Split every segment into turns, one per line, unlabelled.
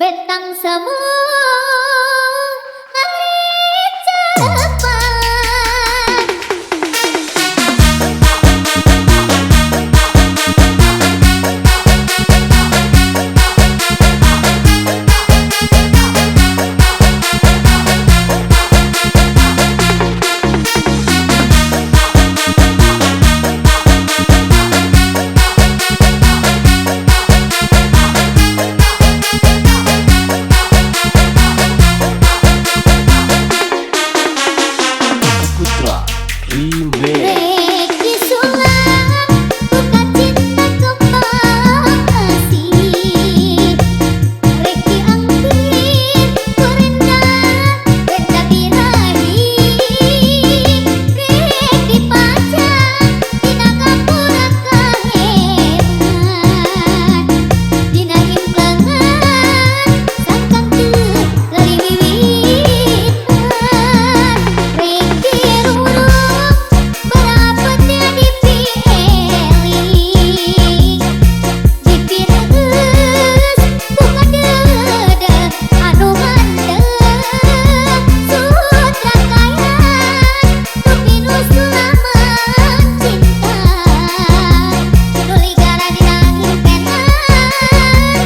Bentang semu lari cepat. Reki sulam buka cinta kembang asih. Reki angkin kurendah benda birahi. Reki pacang dina kapura kaheman. Dina himplengan sangkang teu laliwiwitan. Reki rurung berapatnya dipilih. Dipireus buka deudeung anu mandeg. Sutra kayan tupinu sulaman cinta. Nu ligara dina himpenan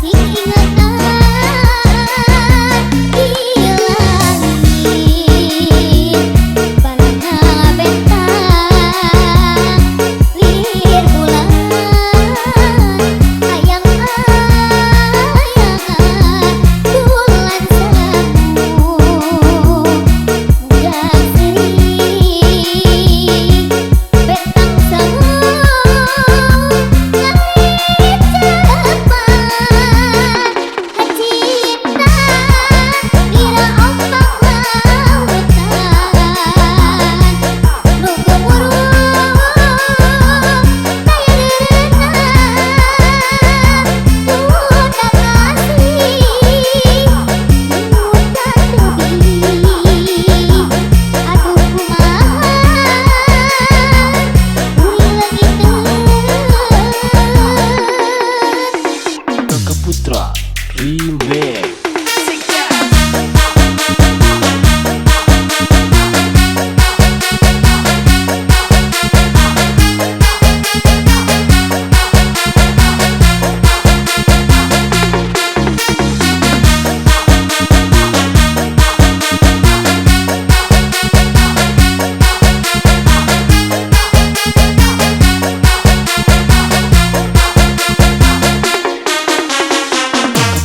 sing ingetan ilangin. Balana bentang lir bulan ayang-ayangan bulan semu muda seri. Bentang semu lari cepat. Cinta dira ombak lautan. Nu gemuruh daya derenang. Budak kasih budak tebih. Aduh kumaha uri leungiteun.
Putra Remix.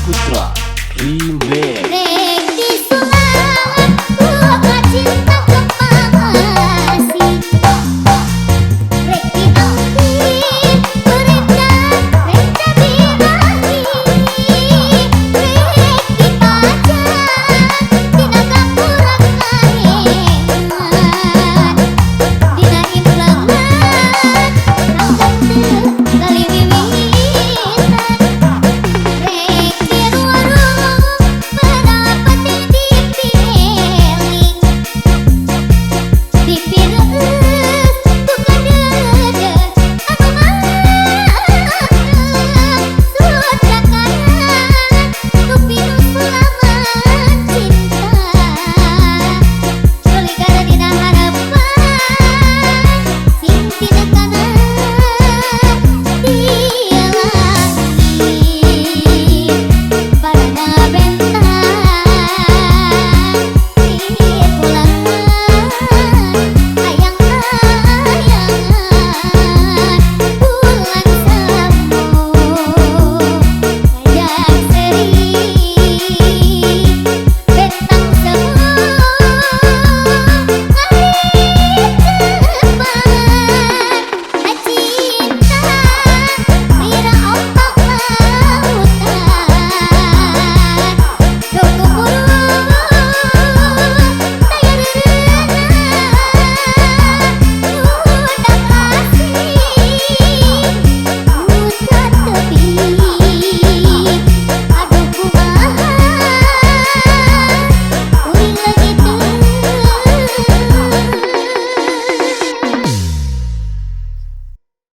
Putra Remix.